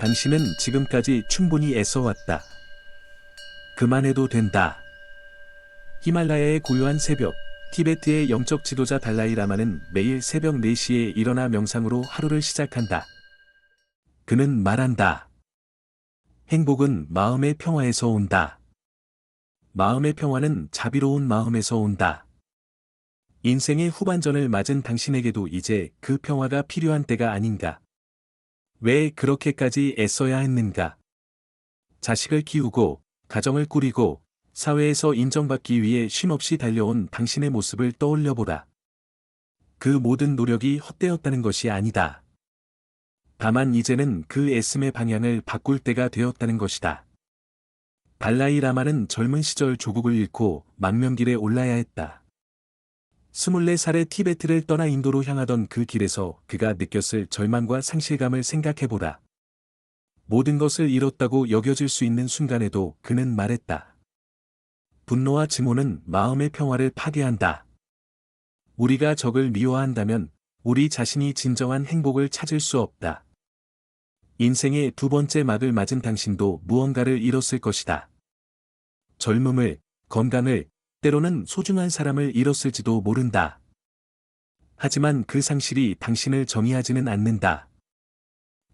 당신은 지금까지 충분히 애써왔다. 그만해도 된다. 히말라야의 고요한 새벽, 티베트의 영적 지도자 달라이 라마는 매일 새벽 4시에 일어나 명상으로 하루를 시작한다. 그는 말한다. 행복은 마음의 평화에서 온다. 마음의 평화는 자비로운 마음에서 온다. 인생의 후반전을 맞은 당신에게도 이제 그 평화가 필요한 때가 아닌가. 왜 그렇게까지 애써야 했는가? 자식을 키우고, 가정을 꾸리고, 사회에서 인정받기 위해 쉼없이 달려온 당신의 모습을 떠올려보라. 그 모든 노력이 헛되었다는 것이 아니다. 다만 이제는 그 애씀의 방향을 바꿀 때가 되었다는 것이다. 달라이 라마는 젊은 시절 조국을 잃고 망명길에 올라야 했다. 24살에 티베트를 떠나 인도로 향하던 그 길에서 그가 느꼈을 절망과 상실감을 생각해보라. 모든 것을 잃었다고 여겨질 수 있는 순간에도 그는 말했다. 분노와 증오는 마음의 평화를 파괴한다. 우리가 적을 미워한다면 우리 자신이 진정한 행복을 찾을 수 없다. 인생의 두 번째 막을 맞은 당신도 무언가를 잃었을 것이다. 젊음을, 건강을, 때로는 소중한 사람을 잃었을지도 모른다. 하지만 그 상실이 당신을 정의하지는 않는다.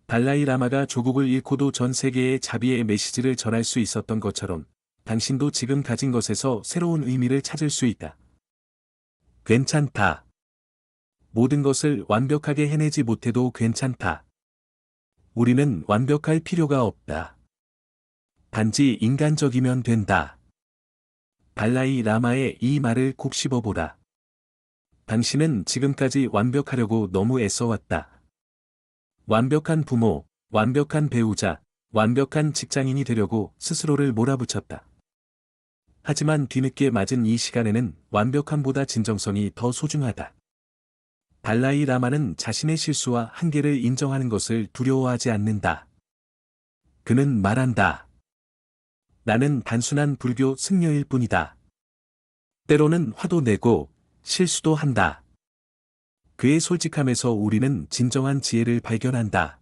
달라이 라마가 조국을 잃고도 전 세계에 자비의 메시지를 전할 수 있었던 것처럼 당신도 지금 가진 것에서 새로운 의미를 찾을 수 있다. 괜찮다. 모든 것을 완벽하게 해내지 못해도 괜찮다. 우리는 완벽할 필요가 없다. 단지 인간적이면 된다. 달라이 라마의 이 말을 콕 씹어보라. 당신은 지금까지 완벽하려고 너무 애써왔다. 완벽한 부모, 완벽한 배우자, 완벽한 직장인이 되려고 스스로를 몰아붙였다. 하지만 뒤늦게 맞은 이 시간에는 완벽함보다 진정성이 더 소중하다. 달라이 라마는 자신의 실수와 한계를 인정하는 것을 두려워하지 않는다. 그는 말한다. 나는 단순한 불교 승려일 뿐이다. 때로는 화도 내고 실수도 한다. 그의 솔직함에서 우리는 진정한 지혜를 발견한다.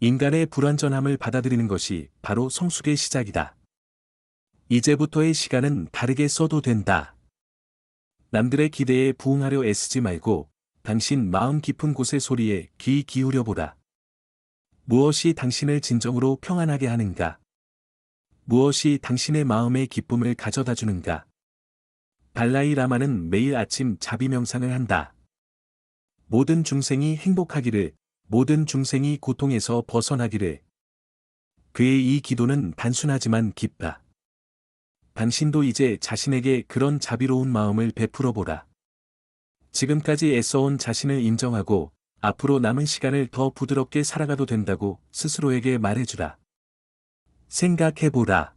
인간의 불완전함을 받아들이는 것이 바로 성숙의 시작이다. 이제부터의 시간은 다르게 써도 된다. 남들의 기대에 부응하려 애쓰지 말고 당신 마음 깊은 곳의 소리에 귀 기울여 보라. 무엇이 당신을 진정으로 평안하게 하는가? 무엇이 당신의 마음의 기쁨을 가져다 주는가? 달라이 라마는 매일 아침 자비 명상을 한다. 모든 중생이 행복하기를, 모든 중생이 고통에서 벗어나기를. 그의 이 기도는 단순하지만 깊다. 당신도 이제 자신에게 그런 자비로운 마음을 베풀어 보라. 지금까지 애써온 자신을 인정하고 앞으로 남은 시간을 더 부드럽게 살아가도 된다고 스스로에게 말해주라. 생각해보라.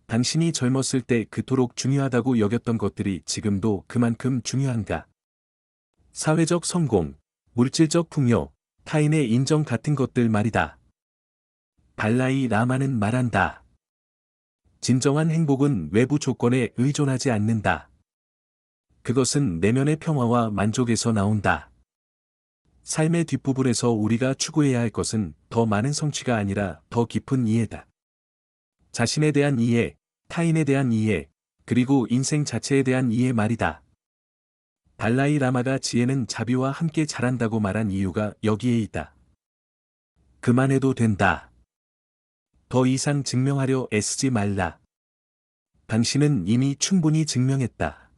당신이 젊었을 때 그토록 중요하다고 여겼던 것들이 지금도 그만큼 중요한가? 사회적 성공, 물질적 풍요, 타인의 인정 같은 것들 말이다. 달라이 라마는 말한다. 진정한 행복은 외부 조건에 의존하지 않는다. 그것은 내면의 평화와 만족에서 나온다. 삶의 뒷부분에서 우리가 추구해야 할 것은 더 많은 성취가 아니라 더 깊은 이해다. 자신에 대한 이해, 타인에 대한 이해, 그리고 인생 자체에 대한 이해 말이다. 달라이 라마가 지혜는 자비와 함께 자란다고 말한 이유가 여기에 있다. 그만해도 된다. 더 이상 증명하려 애쓰지 말라. 당신은 이미 충분히 증명했다.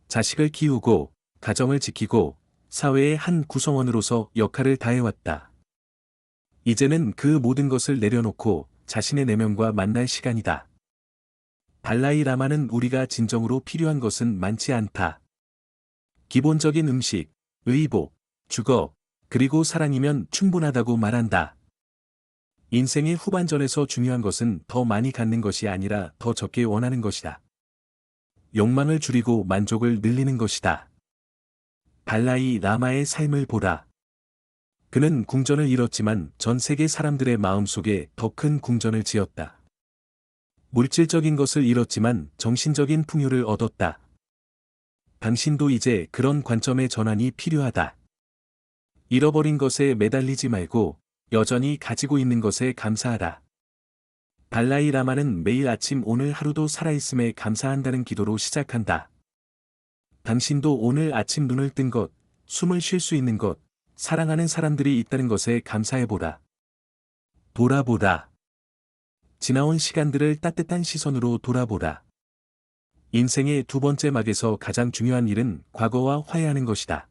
자식을 키우고, 가정을 지키고, 사회의 한 구성원으로서 역할을 다해왔다. 이제는 그 모든 것을 내려놓고 자신의 내면과 만날 시간이다. 달라이 라마는 우리가 진정으로 필요한 것은 많지 않다. 기본적인 음식, 의복, 주거, 그리고 사랑이면 충분하다고 말한다. 인생의 후반전에서 중요한 것은 더 많이 갖는 것이 아니라 더 적게 원하는 것이다. 욕망을 줄이고 만족을 늘리는 것이다. 달라이 라마의 삶을 보라. 그는 궁전을 잃었지만 전 세계 사람들의 마음속에 더 큰 궁전을 지었다. 물질적인 것을 잃었지만 정신적인 풍요를 얻었다. 당신도 이제 그런 관점의 전환이 필요하다. 잃어버린 것에 매달리지 말고 여전히 가지고 있는 것에 감사하라. 발라이 라마는 매일 아침 오늘 하루도 살아있음에 감사한다는 기도로 시작한다. 당신도 오늘 아침 눈을 뜬 것, 숨을 쉴 수 있는 것, 사랑하는 사람들이 있다는 것에 감사해보라. 돌아보라. 지나온 시간들을 따뜻한 시선으로 돌아보라. 인생의 두 번째 막에서 가장 중요한 일은 과거와 화해하는 것이다.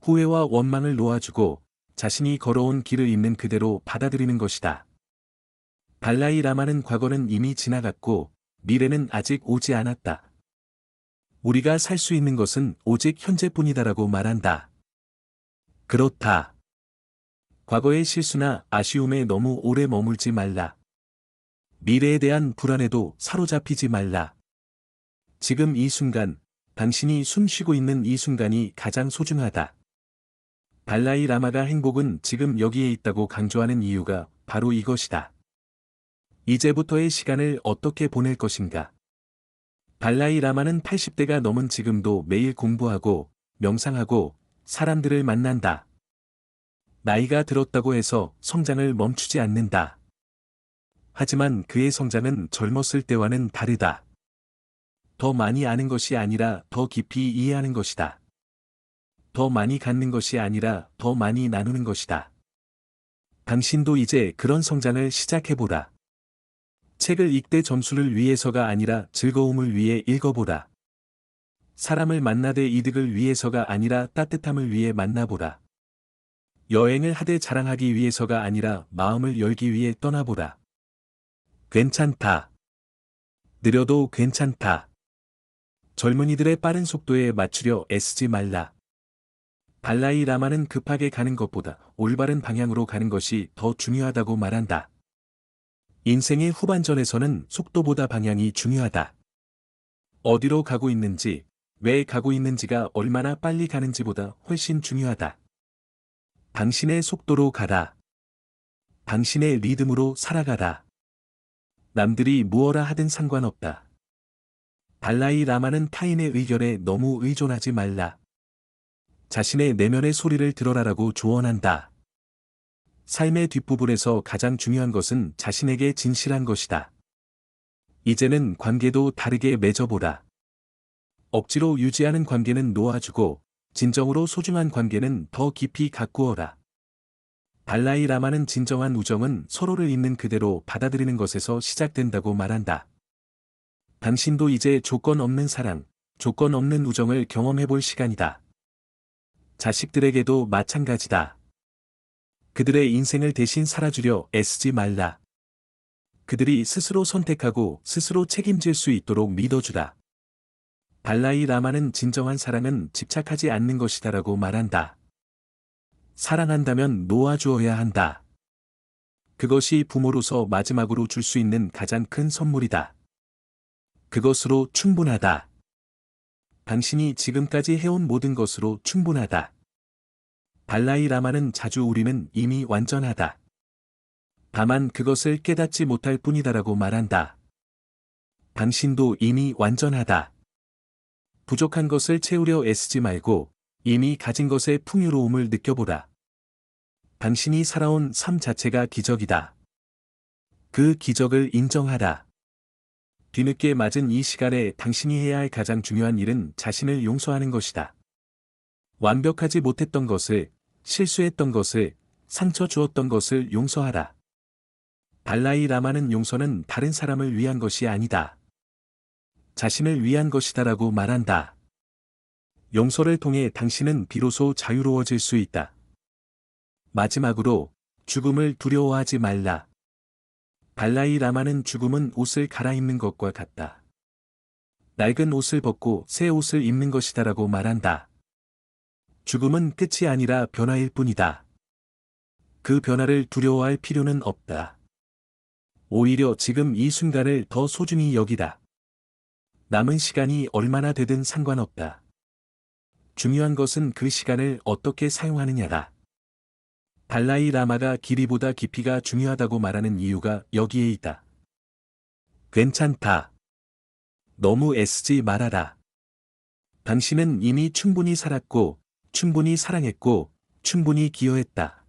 후회와 원망을 놓아주고 자신이 걸어온 길을 있는 그대로 받아들이는 것이다. 발라이 라마는 과거는 이미 지나갔고 미래는 아직 오지 않았다. 우리가 살 수 있는 것은 오직 현재뿐이다라고 말한다. 그렇다. 과거의 실수나 아쉬움에 너무 오래 머물지 말라. 미래에 대한 불안에도 사로잡히지 말라. 지금 이 순간, 당신이 숨 쉬고 있는 이 순간이 가장 소중하다. 발라이 라마가 행복은 지금 여기에 있다고 강조하는 이유가 바로 이것이다. 이제부터의 시간을 어떻게 보낼 것인가? 발라이 라마는 80대가 넘은 지금도 매일 공부하고, 명상하고, 사람들을 만난다. 나이가 들었다고 해서 성장을 멈추지 않는다. 하지만 그의 성장은 젊었을 때와는 다르다. 더 많이 아는 것이 아니라 더 깊이 이해하는 것이다. 더 많이 갖는 것이 아니라 더 많이 나누는 것이다. 당신도 이제 그런 성장을 시작해보라. 책을 읽되 점수를 위해서가 아니라 즐거움을 위해 읽어보라. 사람을 만나되 이득을 위해서가 아니라 따뜻함을 위해 만나보라. 여행을 하되 자랑하기 위해서가 아니라 마음을 열기 위해 떠나보라. 괜찮다. 느려도 괜찮다. 젊은이들의 빠른 속도에 맞추려 애쓰지 말라. 발라이 라마는 급하게 가는 것보다 올바른 방향으로 가는 것이 더 중요하다고 말한다. 인생의 후반전에서는 속도보다 방향이 중요하다. 어디로 가고 있는지, 왜 가고 있는지가 얼마나 빨리 가는지보다 훨씬 중요하다. 당신의 속도로 가라. 당신의 리듬으로 살아가라. 남들이 무엇라 하든 상관없다. 발라이 라마는 타인의 의견에 너무 의존하지 말라. 자신의 내면의 소리를 들어라라고 조언한다. 삶의 뒷부분에서 가장 중요한 것은 자신에게 진실한 것이다. 이제는 관계도 다르게 맺어보라. 억지로 유지하는 관계는 놓아주고, 진정으로 소중한 관계는 더 깊이 가꾸어라. 발라이 라마는 진정한 우정은 서로를 있는 그대로 받아들이는 것에서 시작된다고 말한다. 당신도 이제 조건 없는 사랑, 조건 없는 우정을 경험해볼 시간이다. 자식들에게도 마찬가지다. 그들의 인생을 대신 살아주려 애쓰지 말라. 그들이 스스로 선택하고 스스로 책임질 수 있도록 믿어주라. 발라이 라마는 진정한 사랑은 집착하지 않는 것이다라고 말한다. 사랑한다면 놓아주어야 한다. 그것이 부모로서 마지막으로 줄 수 있는 가장 큰 선물이다. 그것으로 충분하다. 당신이 지금까지 해온 모든 것으로 충분하다. 발라이 라마는 자주 우리는 이미 완전하다. 다만 그것을 깨닫지 못할 뿐이다라고 말한다. 당신도 이미 완전하다. 부족한 것을 채우려 애쓰지 말고 이미 가진 것의 풍요로움을 느껴보라. 당신이 살아온 삶 자체가 기적이다. 그 기적을 인정하라. 뒤늦게 맞은 이 시간에 당신이 해야 할 가장 중요한 일은 자신을 용서하는 것이다. 완벽하지 못했던 것을, 실수했던 것을, 상처 주었던 것을 용서하라. 발라이 라마는 용서는 다른 사람을 위한 것이 아니다. 자신을 위한 것이다라고 말한다. 용서를 통해 당신은 비로소 자유로워질 수 있다. 마지막으로, 죽음을 두려워하지 말라. 발라이 라마는 죽음은 옷을 갈아입는 것과 같다. 낡은 옷을 벗고 새 옷을 입는 것이다라고 말한다. 죽음은 끝이 아니라 변화일 뿐이다. 그 변화를 두려워할 필요는 없다. 오히려 지금 이 순간을 더 소중히 여기다. 남은 시간이 얼마나 되든 상관없다. 중요한 것은 그 시간을 어떻게 사용하느냐다. 발라이 라마가 길이보다 깊이가 중요하다고 말하는 이유가 여기에 있다. 괜찮다. 너무 애쓰지 말아라. 당신은 이미 충분히 살았고, 충분히 사랑했고, 충분히 기여했다.